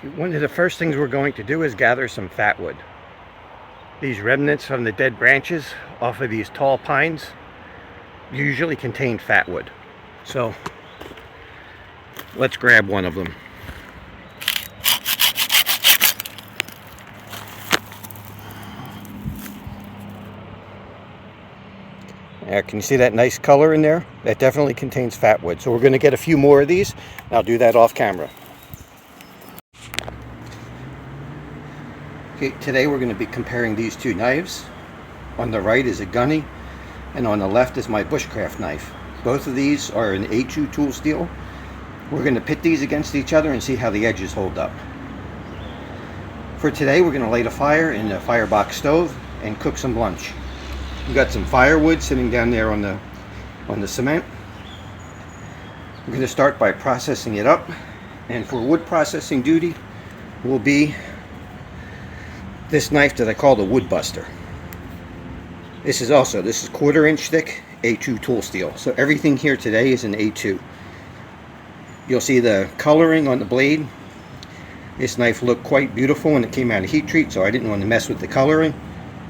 One of the first things we're going to do is gather some fatwood. These remnants from the dead branches off of these tall pines usually contain fatwood. So let's grab one of them. Can you see that nice color in there? That definitely contains fatwood. So we're going to get a few more of these. I'll do that off camera. Okay, today we're going to be comparing these two knives. On the right is a Gunny, and on the left is my bushcraft knife. Both of these are an A2 tool steel. We're going to pit these against each other and see how the edges hold up. For today, we're going to light a fire in the firebox stove and cook some lunch. We've got some firewood sitting down there on the cement. We're going to start by processing it up, and for wood processing duty will be this knife that I call the Wood Buster. This is 1/4 inch thick A2 tool steel. So everything here today is an A2. You'll see the coloring on the blade. This knife looked quite beautiful when it came out of heat treat, so I didn't want to mess with the coloring.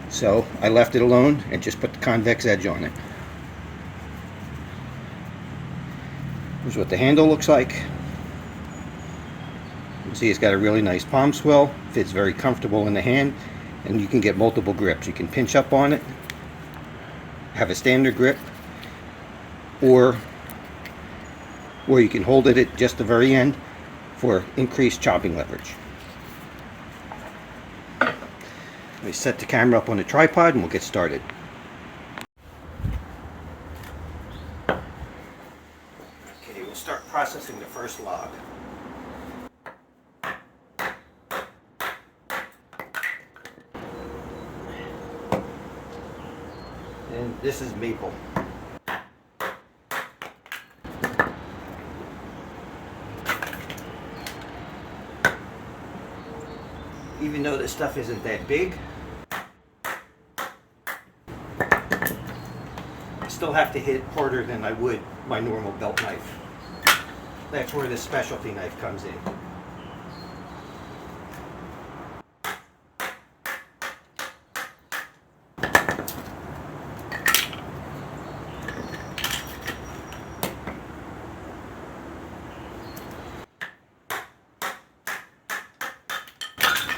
So I left it alone and just put the convex edge on it. Here's what the handle looks like. You can see it's got a really nice palm swell. Fits very comfortable in the hand, and you can get multiple grips. You can pinch up on it, have a standard grip, or you can hold it at just the very end for increased chopping leverage. Let me set the camera up on the tripod and we'll get started. Okay, we'll start processing the first log. And this is maple. Even though this stuff isn't that big, I still have to hit harder than I would my normal belt knife. That's where this specialty knife comes in.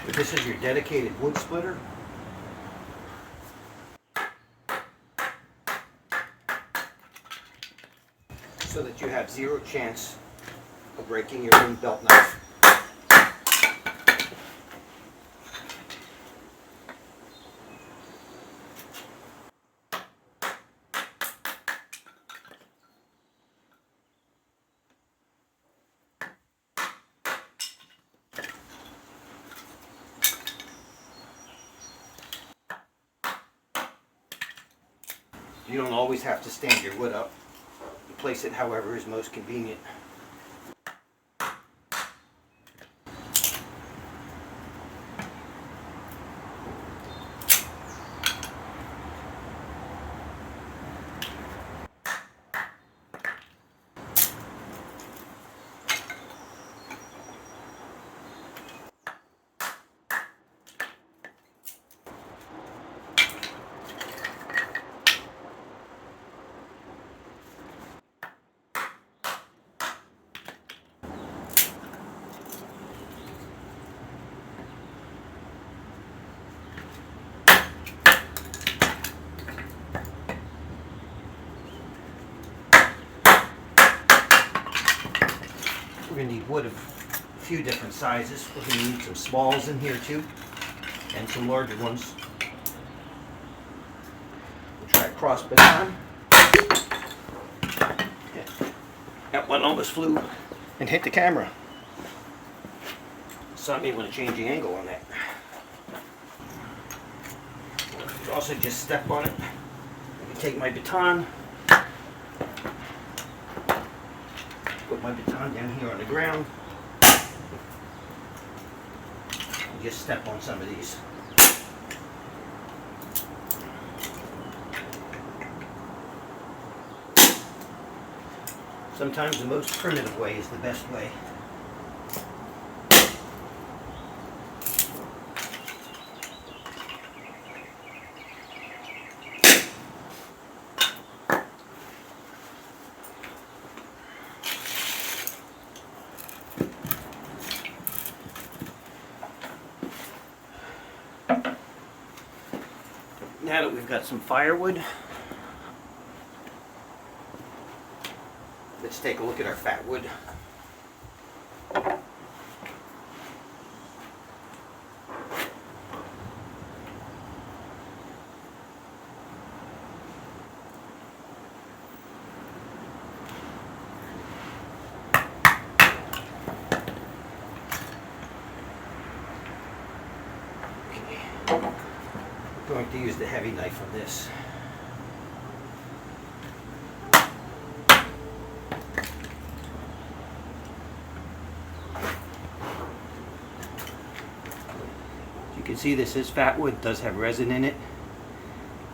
This is your dedicated wood splitter. So that you have zero chance of breaking your own belt knife. You don't always have to stand your wood up. You place it however is most convenient. We're going to need wood of a few different sizes. We're going to need some smalls in here too, and some larger ones. We'll try a cross baton. That one almost flew and hit the camera. So I may want to change the angle on that. Also just step on it. I can take my baton. Put my baton down here on the ground. And just step on some of these. Sometimes the most primitive way is the best way. Now that we've got some firewood, let's take a look at our fat wood. I'm going to use the heavy knife on this. You can see this is fat wood, does have resin in it.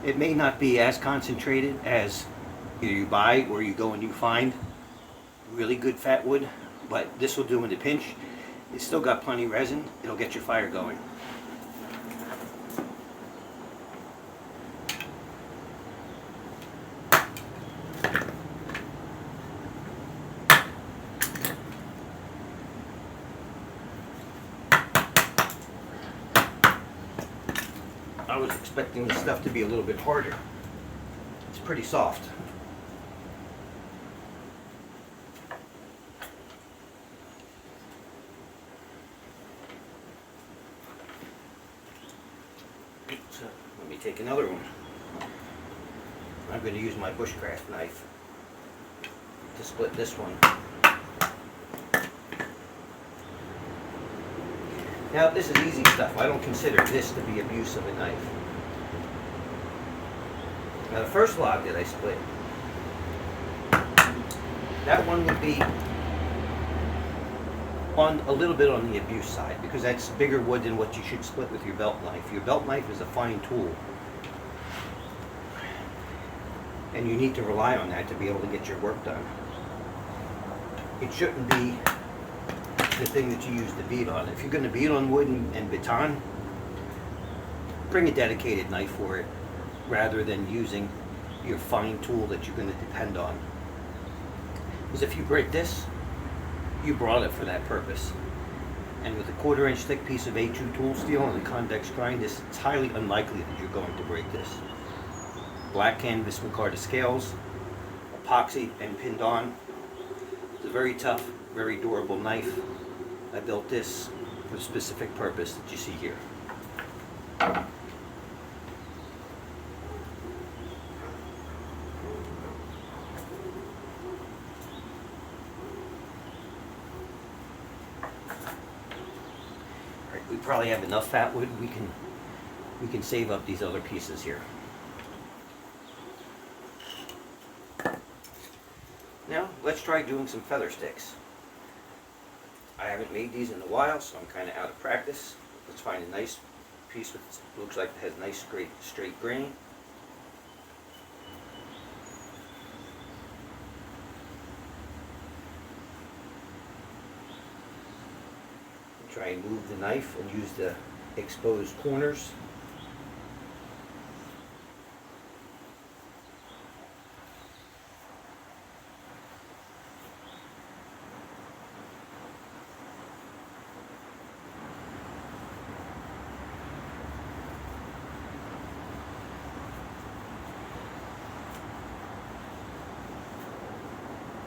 It may not be as concentrated as either you buy or you go and you find really good fat wood, but this will do in a pinch. It's still got plenty of resin, it'll get your fire going. I was expecting this stuff to be a little bit harder. It's pretty soft. So let me take another one. I'm going to use my bushcraft knife to split this one. Now this is easy stuff. I don't consider this to be abuse of a knife. Now the first log that I split, that one would be on a little bit on the abuse side because that's bigger wood than what you should split with your belt knife. Your belt knife is a fine tool, and you need to rely on that to be able to get your work done. It shouldn't be the thing that you use to beat on. If you're going to beat on wood and baton, bring a dedicated knife for it rather than using your fine tool that you're going to depend on. Because if you break this, you brought it for that purpose. And with a 1/4 inch thick piece of A2 tool steel and a convex grind, it's highly unlikely that you're going to break this. Black canvas micarta scales, epoxy and pinned on. It's a very tough, very durable knife. I built this for the specific purpose that you see here. We probably have enough fat wood. We can save up these other pieces here. Now let's try doing some feather sticks. I haven't made these in a while, so I'm kind of out of practice. Let's find a nice piece that looks like it has nice straight grain. Try and move the knife and use the exposed corners.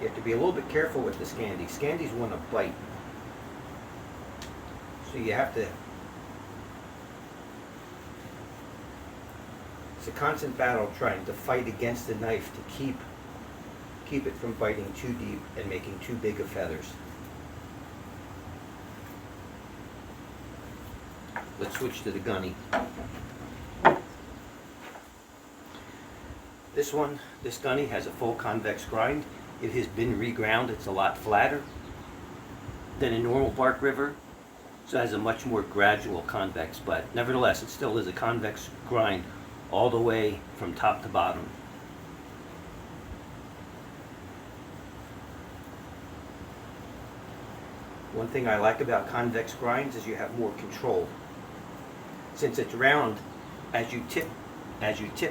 You have to be a little bit careful with the Scandi. Scandis want to bite. So you have to, it's a constant battle trying to fight against the knife to keep it from biting too deep and making too big of feathers. Let's switch to the Gunny. This Gunny has a full convex grind. It has been reground. It's a lot flatter than a normal bark river. So it has a much more gradual convex, but nevertheless it still is a convex grind all the way from top to bottom. One thing I like about convex grinds is you have more control. Since it's round, as you tip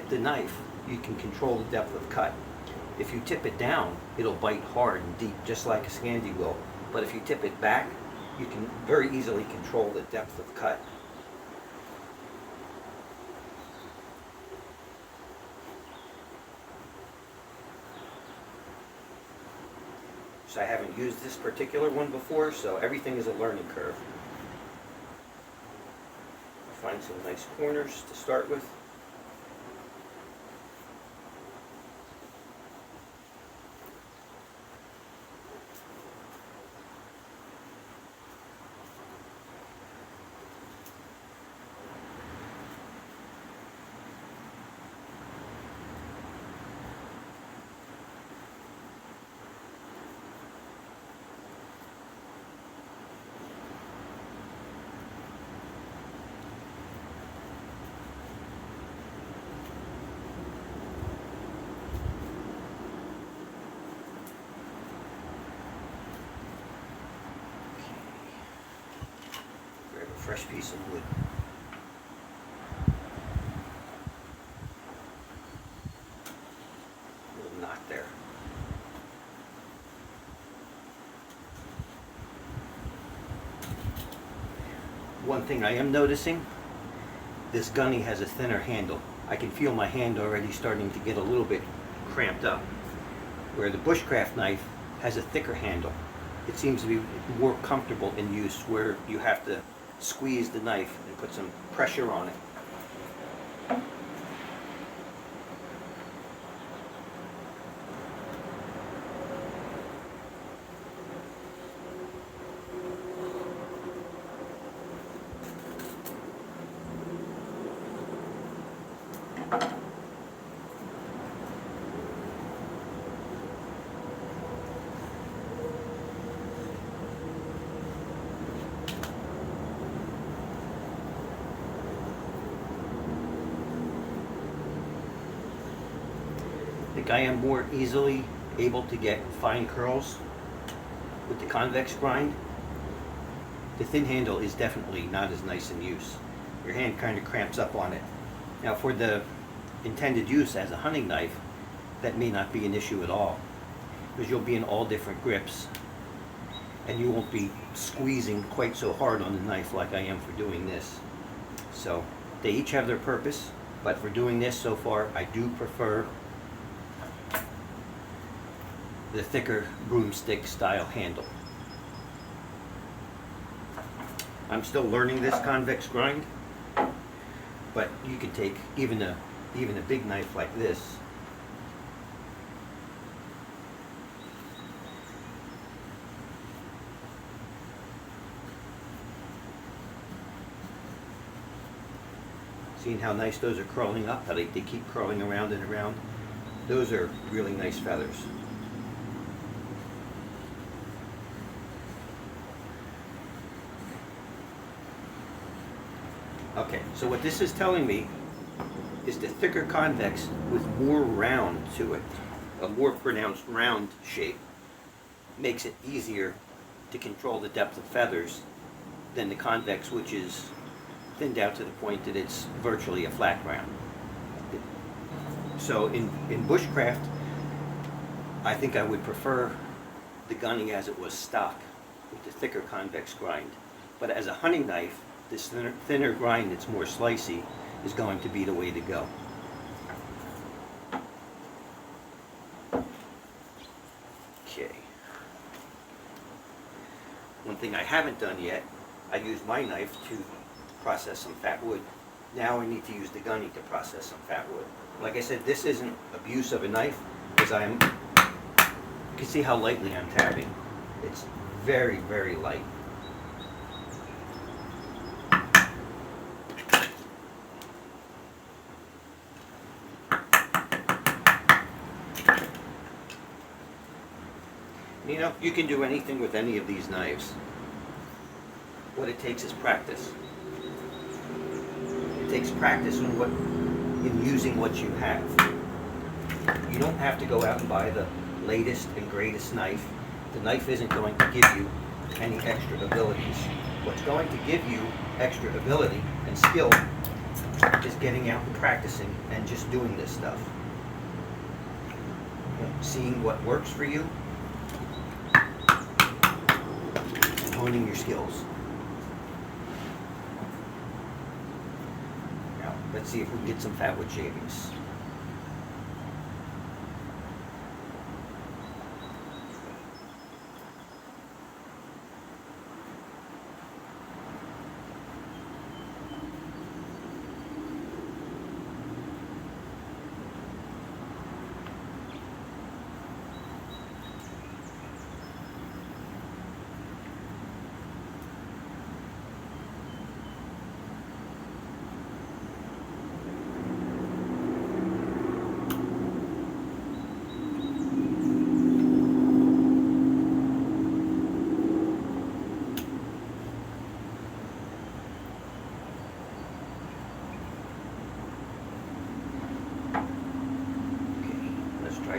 the knife, you can control the depth of cut. If you tip it down, it'll bite hard and deep, just like a Scandi will. But if you tip it back, you can very easily control the depth of cut. So I haven't used this particular one before, so everything is a learning curve. I'll find some nice corners to start with. Grab a fresh piece of wood. A little knot there. One thing I am noticing, this Gunny has a thinner handle. I can feel my hand already starting to get a little bit cramped up, where the bushcraft knife has a thicker handle. It seems to be more comfortable in use, where you have to squeeze the knife and put some pressure on it. I think I am more easily able to get fine curls with the convex grind. The thin handle is definitely not as nice in use. Your hand kind of cramps up on it. Now for the intended use as a hunting knife, that may not be an issue at all, because you'll be in all different grips and you won't be squeezing quite so hard on the knife like I am for doing this. So they each have their purpose, but for doing this so far, I do prefer the thicker broomstick style handle. I'm still learning this convex grind, but you could take even a big knife like this . Seeing how nice those are curling up, how they keep curling around and around. Those are really nice feathers. Okay, so what this is telling me is the thicker convex with more round to it, a more pronounced round shape, makes it easier to control the depth of feathers than the convex, which is thinned out to the point that it's virtually a flat round. So in bushcraft, I think I would prefer the Gunny as it was stock, with the thicker convex grind. But as a hunting knife, this thinner grind that's more slicey is going to be the way to go. Okay. One thing I haven't done yet, I used my knife to process some fat wood. Now I need to use the Gunny to process some fat wood. Like I said, this isn't abuse of a knife, because you can see how lightly I'm tapping. It's very, very light. You know, you can do anything with any of these knives. What it takes is practice. It takes practice in using what you have. You don't have to go out and buy the latest and greatest knife. The knife isn't going to give you any extra abilities. What's going to give you extra ability and skill is getting out and practicing and just doing this stuff. Seeing what works for you, honing your skills. Now, let's see if we can get some fat wood shavings.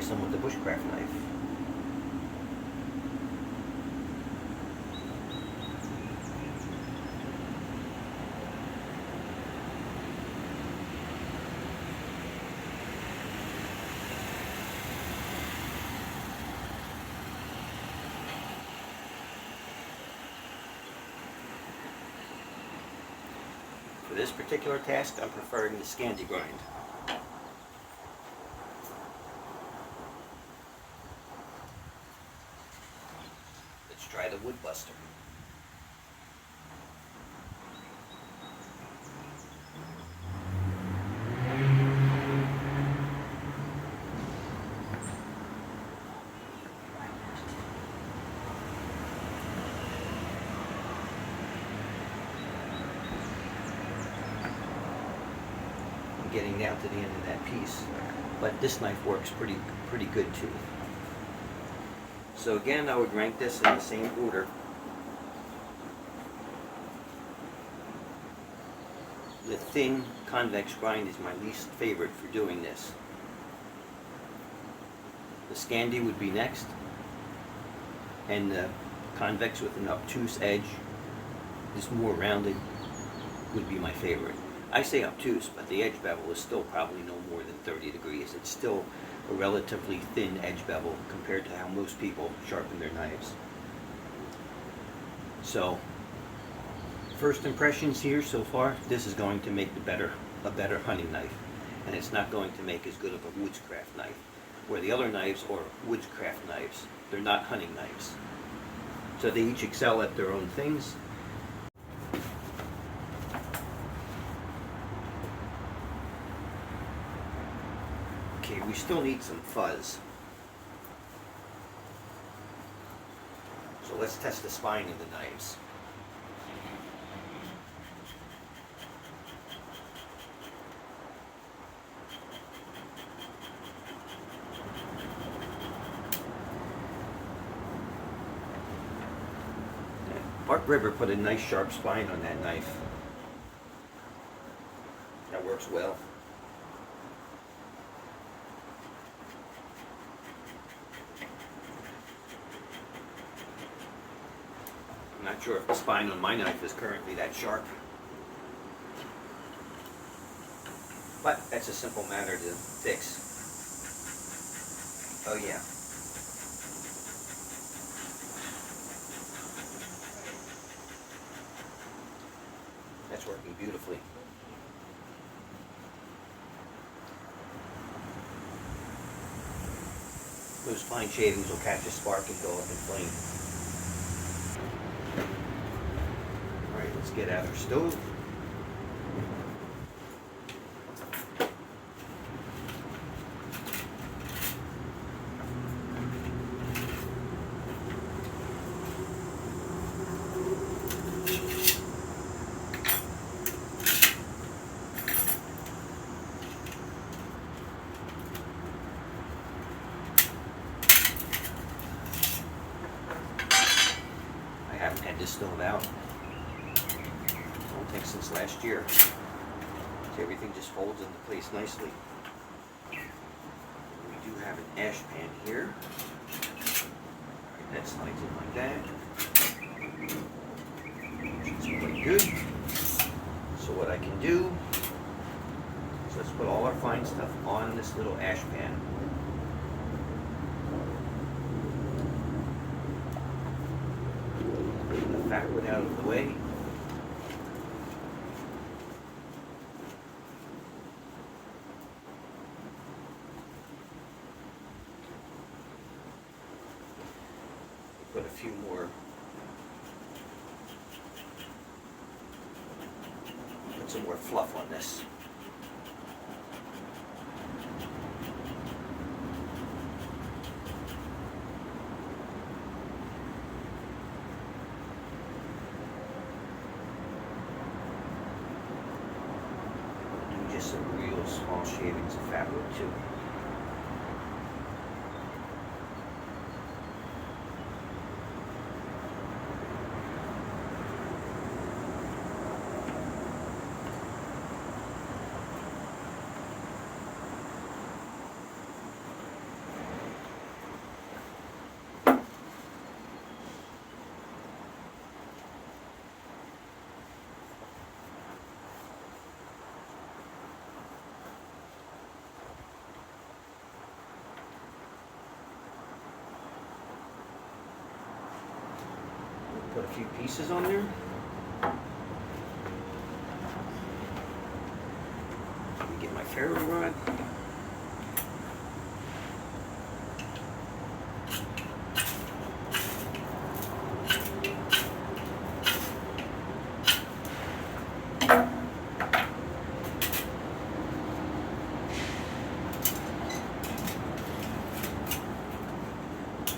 some with the bushcraft knife. For this particular task, I'm preferring the Scandi grind. Let's try the wood buster. Getting down to the end of that piece, but this knife works pretty good too. So again, I would rank this in the same order. The thin convex grind is my least favorite for doing this. The Scandi would be next, and the convex with an obtuse edge, this more rounded, would be my favorite. I say obtuse, but the edge bevel is still probably no more than 30 degrees. It's still a relatively thin edge bevel compared to how most people sharpen their knives. So, first impressions here so far, this is going to make a better hunting knife. And it's not going to make as good of a woodscraft knife. Where the other knives are woodscraft knives. They're not hunting knives. So they each excel at their own things. Okay, we still need some fuzz. So let's test the spine of the knives. Mark River put a nice sharp spine on that knife. That works well. I'm not sure if the spine on my knife is currently that sharp. But that's a simple matter to fix. Oh yeah. That's working beautifully. Those fine shavings will catch a spark and go up in flame. Alright, let's get out our stove. I haven't had this stove out, I don't think since last year. So everything just folds into place nicely. We do have an ash pan here. Alright, that slides in like that. Which is quite good. So what I can do is let's put all our fine stuff on this little ash pan. The fat wood out of the way. Put a few more. Put some more fluff on this. Do just some real small shavings of fat wood too. Put a few pieces on there. Let me get my ferro rod.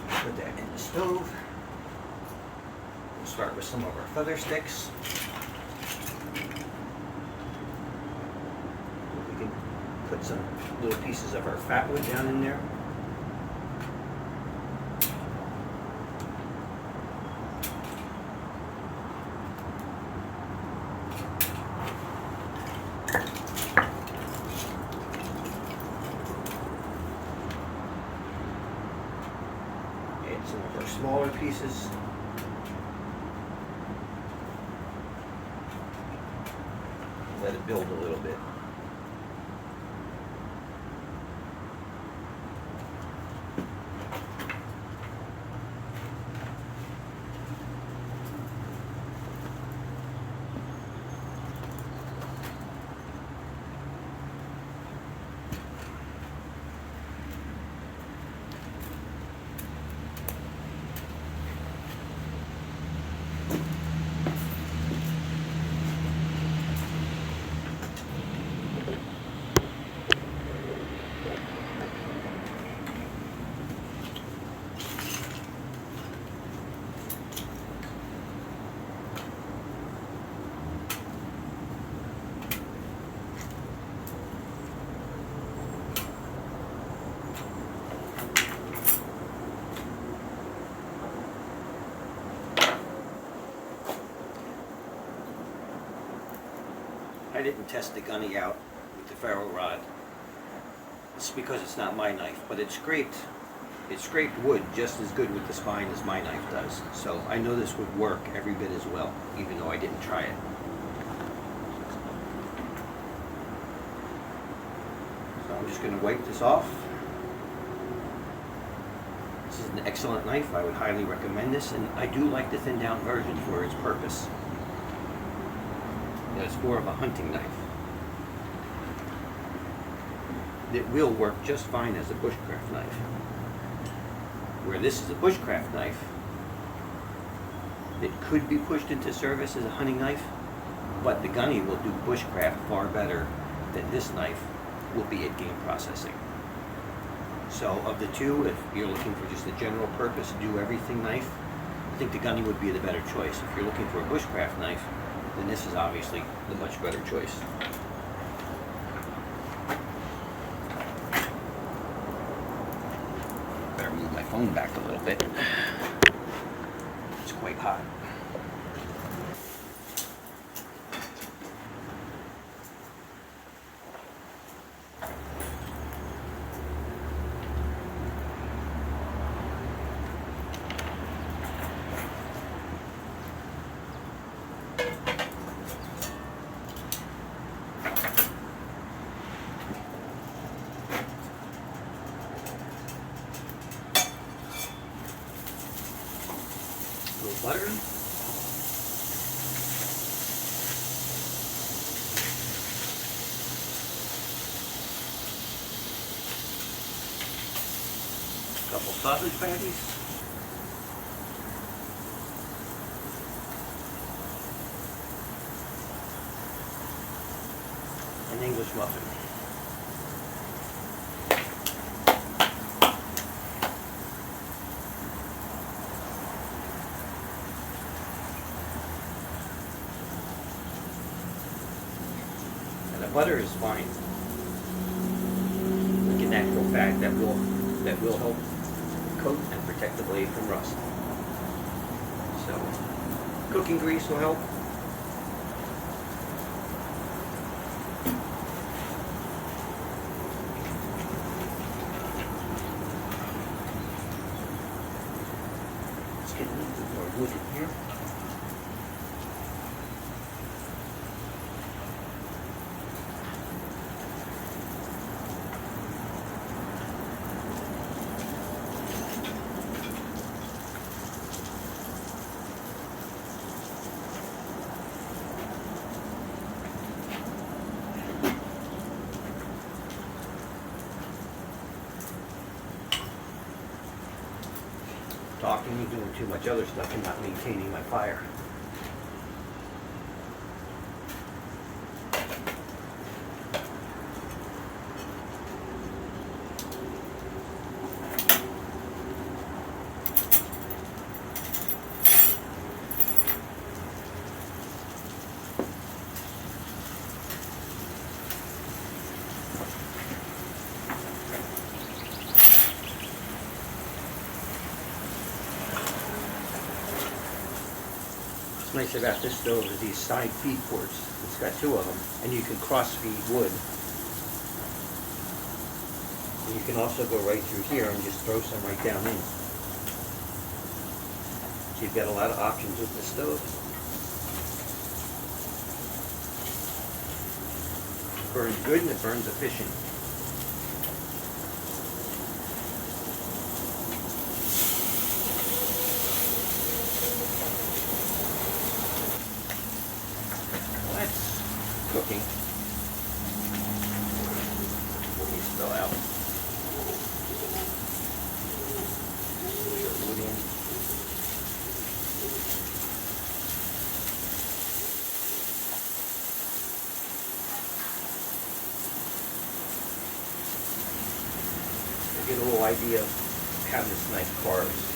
Put that in the stove. We'll start with some of our feather sticks. We can put some little pieces of our fat wood down in there. Add some of our smaller pieces. Let it build a little bit. I didn't test the Gunny out with the ferro rod. It's because it's not my knife, but it scraped wood just as good with the spine as my knife does. So I know this would work every bit as well, even though I didn't try it. So I'm just going to wipe this off. This is an excellent knife. I would highly recommend this, and I do like the thin down version for its purpose. It's more of a hunting knife. It will work just fine as a bushcraft knife. Where this is a bushcraft knife, it could be pushed into service as a hunting knife, but the Gunny will do bushcraft far better than this knife will be at game processing. So of the two, if you're looking for just a general purpose, do everything knife, I think the Gunny would be the better choice. If you're looking for a bushcraft knife, then this is obviously the much better choice. Better move my phone back a little bit. It's quite hot. Butter. A couple sausage patties. An English muffin. Butter is fine, like a natural fat that will help coat and protect the blade from rust. So cooking grease will help. Let's get a little bit more wood in here. talking and doing too much other stuff and not maintaining my fire. What's nice about this stove is these side feed ports. It's got two of them, and you can cross feed wood. And you can also go right through here and just throw some right down in. So you've got a lot of options with this stove. It burns good and it burns efficient. Cooking. Let me spill out. Put the wood in. I get a little idea of how this knife carves.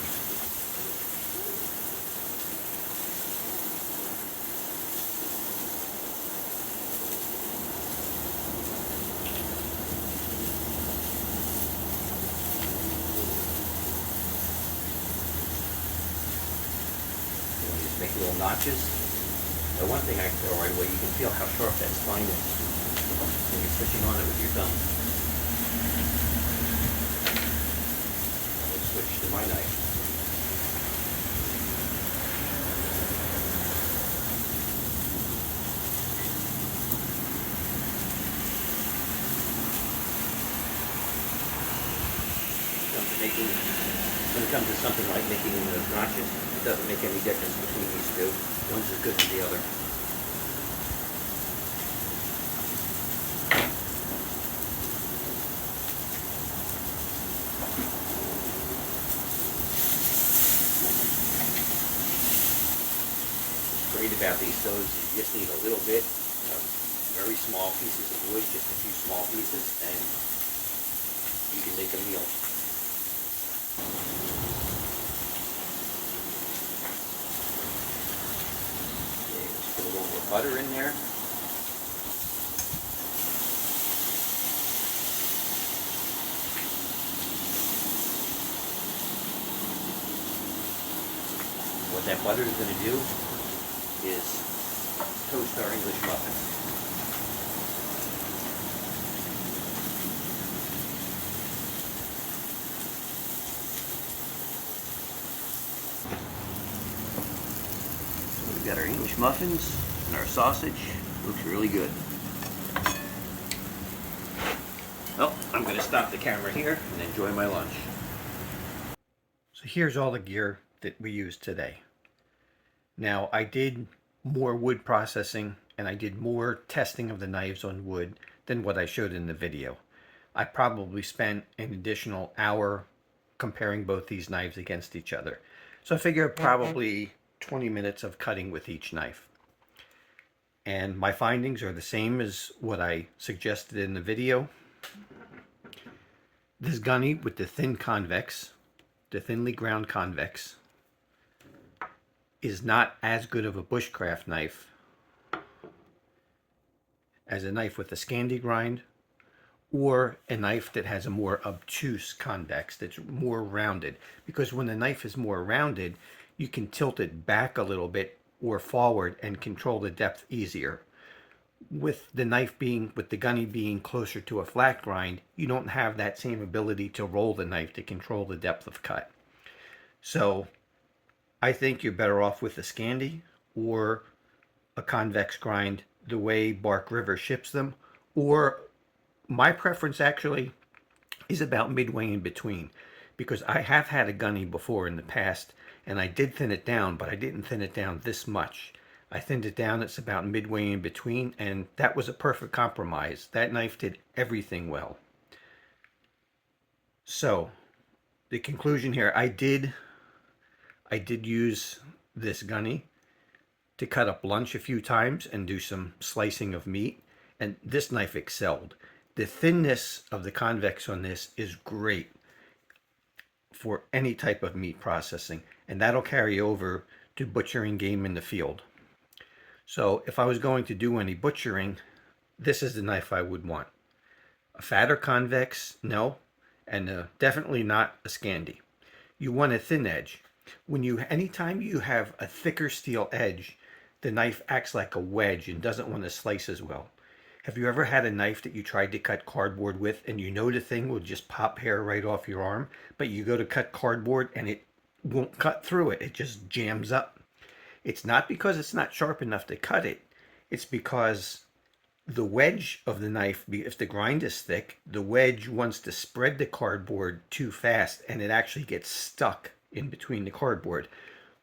Make little notches. Now one thing I can tell right away, you can feel how sharp that spine is when you're pushing on it with your thumb. I'll switch to my knife. When it comes to something like making those notches, it doesn't make any difference between these two. One's as good as the other. What's great about these stoves is you just need a little bit of very small pieces of wood, just a few small pieces, and you can make a meal. Butter in there. What that butter is going to do is toast our English muffins. So we've got our English muffins. And our sausage looks really good. Well, I'm going to stop the camera here and enjoy my lunch. So here's all the gear that we used today. Now, I did more wood processing and I did more testing of the knives on wood than what I showed in the video. I probably spent an additional hour comparing both these knives against each other. So I figure probably 20 minutes of cutting with each knife. And my findings are the same as what I suggested in the video. This Gunny with the thin convex, the thinly ground convex, is not as good of a bushcraft knife as a knife with a Scandi grind or a knife that has a more obtuse convex that's more rounded. Because when the knife is more rounded, you can tilt it back a little bit or forward and control the depth easier. With the Gunny being closer to a flat grind, you don't have that same ability to roll the knife to control the depth of cut. So I think you're better off with a Scandi or a convex grind the way Bark River ships them, or my preference actually is about midway in between, because I have had a Gunny before in the past and I did thin it down, but I didn't thin it down this much. I thinned it down, it's about midway in between, and that was a perfect compromise. That knife did everything well. So, the conclusion here, I did I did use this gunny to cut up lunch a few times and do some slicing of meat, and this knife excelled. The thinness of the convex on this is great for any type of meat processing, and that'll carry over to butchering game in the field. So if I was going to do any butchering, this is the knife I would want. A fatter convex, no, and definitely not a Scandi. You want a thin edge. Anytime you have a thicker steel edge, the knife acts like a wedge and doesn't want to slice as well. Have you ever had a knife that you tried to cut cardboard with and you know the thing will just pop hair right off your arm, but you go to cut cardboard and it won't cut through it, it just jams up? It's not because it's not sharp enough to cut it, it's because the wedge of the knife, if the grind is thick, the wedge wants to spread the cardboard too fast and it actually gets stuck in between the cardboard,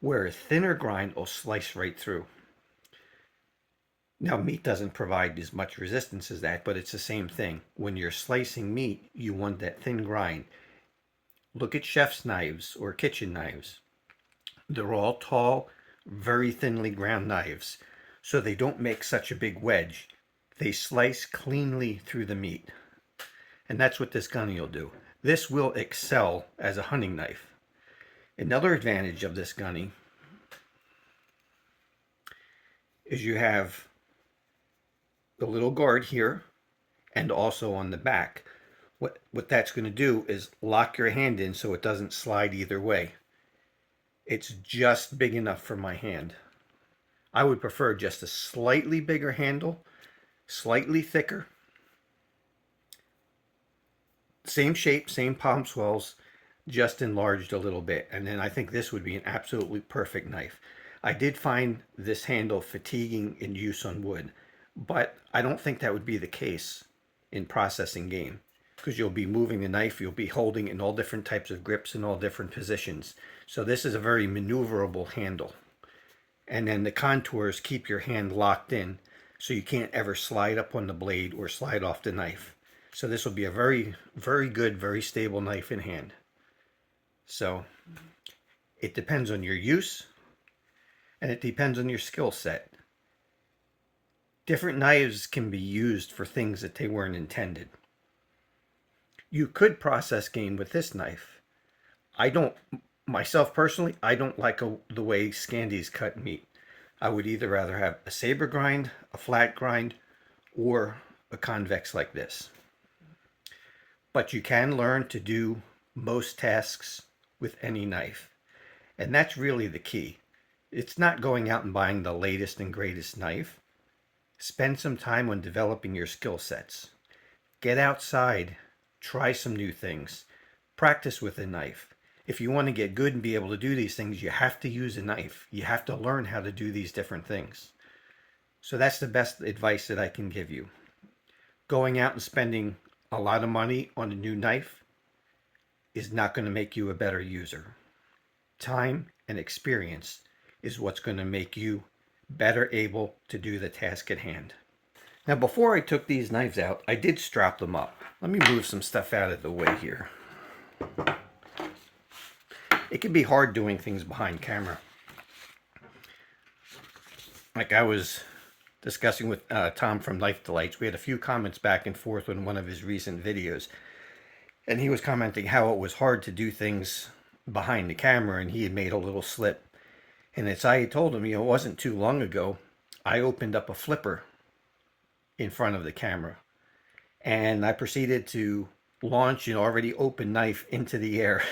where a thinner grind will slice right through. Now, meat doesn't provide as much resistance as that, but it's the same thing. When you're slicing meat, you want that thin grind. Look at chef's knives or kitchen knives. They're all tall, very thinly ground knives, so they don't make such a big wedge. They slice cleanly through the meat. And that's what this gunny will do. This will excel as a hunting knife. Another advantage of this gunny is you have the little guard here and also on the back. What that's going to do is lock your hand in so it doesn't slide either way. It's just big enough for my hand. I would prefer just a slightly bigger handle, slightly thicker, same shape, same palm swells, just enlarged a little bit, and then I think this would be an absolutely perfect knife. I did find this handle fatiguing in use on wood, but I don't think that would be the case in processing game, because you'll be moving the knife, you'll be holding in all different types of grips in all different positions. So this is a very maneuverable handle. And then the contours keep your hand locked in, so you can't ever slide up on the blade or slide off the knife. So this will be a very, very good, very stable knife in hand. So it depends on your use, and it depends on your skill set. Different knives can be used for things that they weren't intended. You could process game with this knife. Myself personally, I don't like the way Scandis cut meat. I would either rather have a saber grind, a flat grind, or a convex like this. But you can learn to do most tasks with any knife. And that's really the key. It's not going out and buying the latest and greatest knife. Spend some time on developing your skill sets. Get outside, try some new things, practice with a knife. If you want to get good and be able to do these things, you have to use a knife. You have to learn how to do these different things. So that's the best advice that I can give you. Going out and spending a lot of money on a new knife is not going to make you a better user. Time and experience is what's going to make you better able to do the task at hand. Now, before I took these knives out, I did strap them up. Let me move some stuff out of the way here. It can be hard doing things behind camera. Like I was discussing with Tom from Knife Delights, we had a few comments back and forth on one of his recent videos. And he was commenting how it was hard to do things behind the camera, and he had made a little slip. And as I had told him, it wasn't too long ago, I opened up a flipper in front of the camera. And I proceeded to launch an already open knife into the air.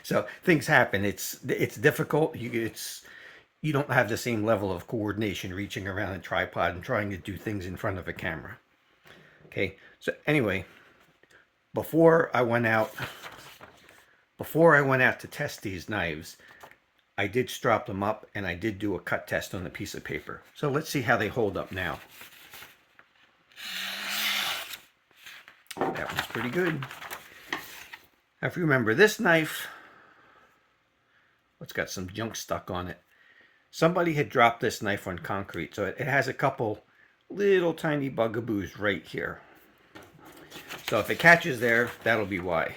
So things happen. It's difficult. You don't have the same level of coordination reaching around a tripod and trying to do things in front of a camera. Okay, so anyway, before I went out to test these knives, I did strap them up and I did do a cut test on a piece of paper. So let's see how they hold up now. That one's pretty good. Now, if you remember this knife, it's got some junk stuck on it. Somebody had dropped this knife on concrete, so it has a couple little tiny bugaboos right here. So if it catches there, that'll be why.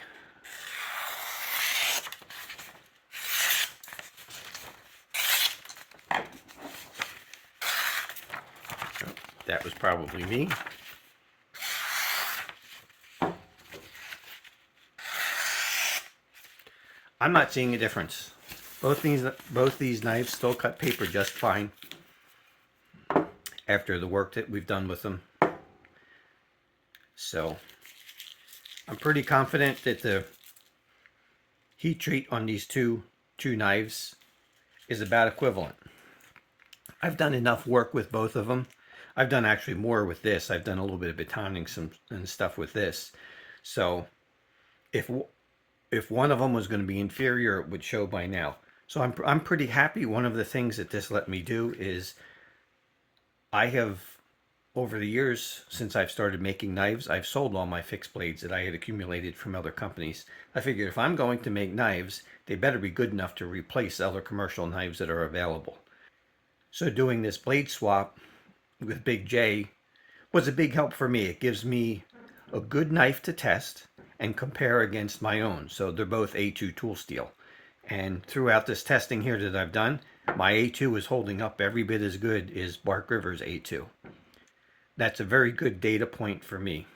That was probably me. I'm not seeing a difference. Both these knives still cut paper just fine after the work that we've done with them. So I'm pretty confident that the heat treat on these two knives is about equivalent. I've done enough work with both of them. I've done actually more with this. I've done a little bit of batoning and stuff with this. So if one of them was going to be inferior, it would show by now. So I'm pretty happy. One of the things that this let me do is I have, over the years since I've started making knives, I've sold all my fixed blades that I had accumulated from other companies. I figured if I'm going to make knives, they better be good enough to replace other commercial knives that are available. So doing this blade swap with Big J was a big help for me. It gives me a good knife to test and compare against my own. So they're both A2 tool steel. And throughout this testing here that I've done, my A2 is holding up every bit as good as Bark River's A2. That's a very good data point for me.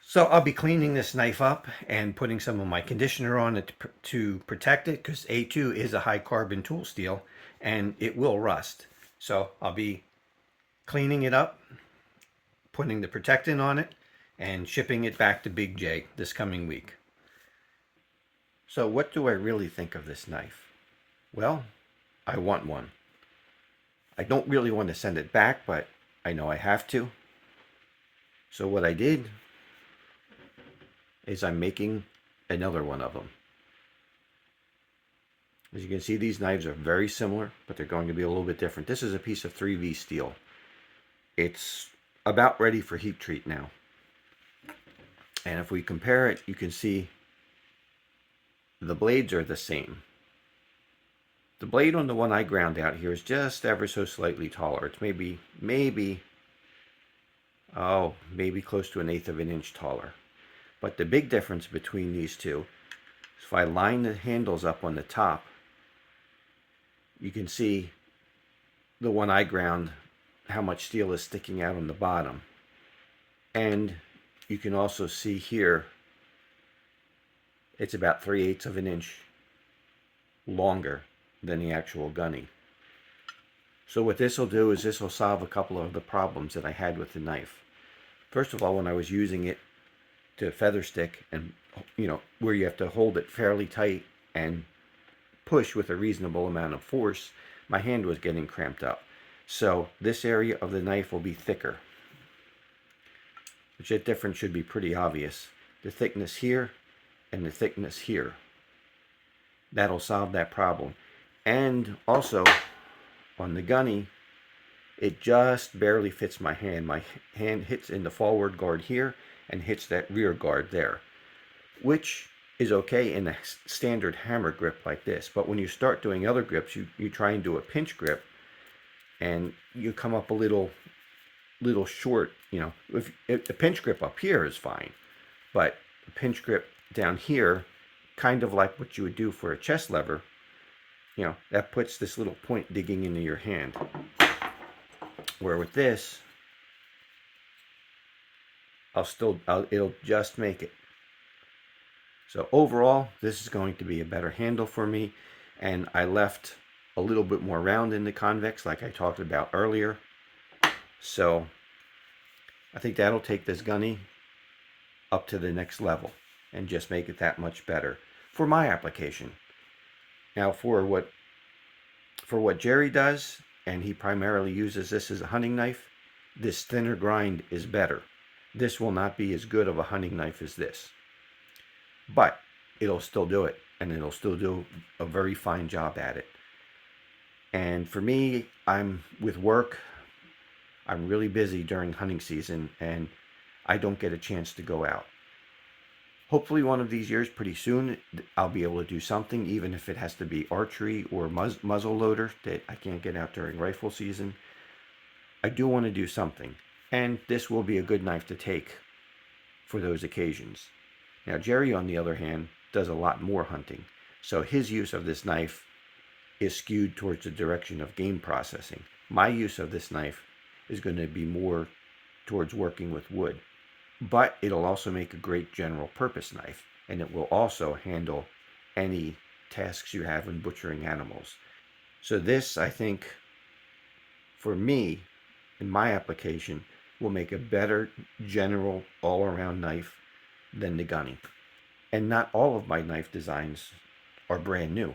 So I'll be cleaning this knife up and putting some of my conditioner on it to protect it, because A2 is a high carbon tool steel and it will rust. So I'll be cleaning it up, putting the protectant on it, and shipping it back to Big J this coming week. So what do I really think of this knife? Well, I want one. I don't really want to send it back, but I know I have to. So what I did is I'm making another one of them. As you can see, these knives are very similar, but they're going to be a little bit different. This is a piece of 3V steel. It's about ready for heat treat now. And if we compare it, you can see the blades are the same. The blade on the one I ground out here is just ever so slightly taller. It's maybe close to 1/8 of an inch taller. But the big difference between these two is if I line the handles up on the top, you can see the one I ground, how much steel is sticking out on the bottom. And you can also see here, it's about 3/8 of an inch longer than the actual Gunny. So what this will do is this will solve a couple of the problems that I had with the knife. First of all, when I was using it to feather stick, and where you have to hold it fairly tight and push with a reasonable amount of force, my hand was getting cramped up. So this area of the knife will be thicker, which that difference should be pretty obvious. The thickness here and the thickness here. That'll solve that problem. And also on the Gunny, it just barely fits my hand. My hand hits in the forward guard here and hits that rear guard there, which is okay in a standard hammer grip like this. But when you start doing other grips, you try and do a pinch grip and you come up a little short. If the pinch grip up here is fine, but the pinch grip down here, kind of like what you would do for a chest lever, that puts this little point digging into your hand. Where with this, it'll just make it. So overall, this is going to be a better handle for me, and I left a little bit more round in the convex like I talked about earlier. So I think that'll take this Gunny up to the next level and just make it that much better for my application. Now for what Jerry does, and he primarily uses this as a hunting knife, this thinner grind is better. This will not be as good of a hunting knife as this, but it'll still do it, and it'll still do a very fine job at it. And for me, with work, I'm really busy during hunting season, and I don't get a chance to go out. Hopefully one of these years, pretty soon, I'll be able to do something, even if it has to be archery or muzzle loader that I can't get out during rifle season. I do want to do something, and this will be a good knife to take for those occasions. Now Jerry, on the other hand, does a lot more hunting, so his use of this knife is skewed towards the direction of game processing. My use of this knife is going to be more towards working with wood, but it'll also make a great general purpose knife, and it will also handle any tasks you have when butchering animals. So this, I think, for me, in my application, will make a better general all-around knife than the Gunny. And not all of my knife designs are brand new.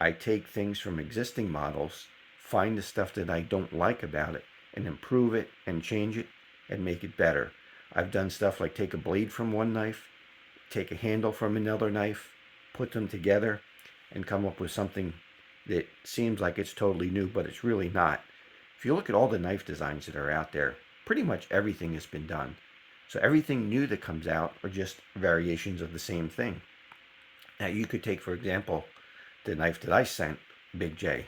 I take things from existing models, find the stuff that I don't like about it, and improve it and change it and make it better. I've done stuff like take a blade from one knife, take a handle from another knife, put them together, and come up with something that seems like it's totally new, but it's really not. If you look at all the knife designs that are out there, pretty much everything has been done. So everything new that comes out are just variations of the same thing. Now you could take, for example, the knife that I sent, Big J.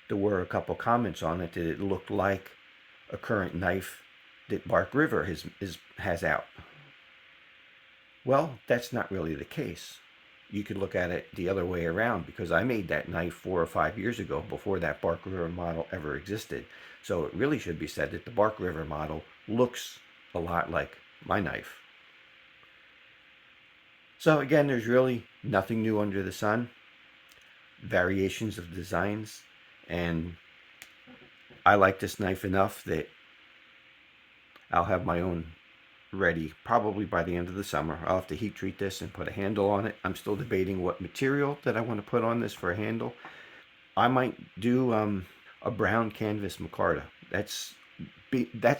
There were a couple comments on it that it looked like a current knife that Bark River has out. Well, that's not really the case. You could look at it the other way around, because I made that knife 4 or 5 years ago before that Bark River model ever existed. So it really should be said that the Bark River model looks a lot like my knife. So again, there's really nothing new under the sun. Variations of designs, and I like this knife enough that I'll have my own ready probably by the end of the summer. I'll have to heat treat this and put a handle on it. I'm still debating what material that I want to put on this for a handle. I might do a brown canvas micarta. That's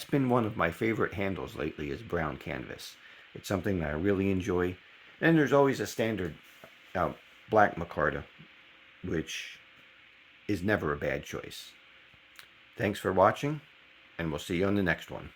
been one of my favorite handles lately, is brown canvas. It's something that I really enjoy. And there's always a standard black micarta, which is never a bad choice. Thanks for watching, and we'll see you on the next one.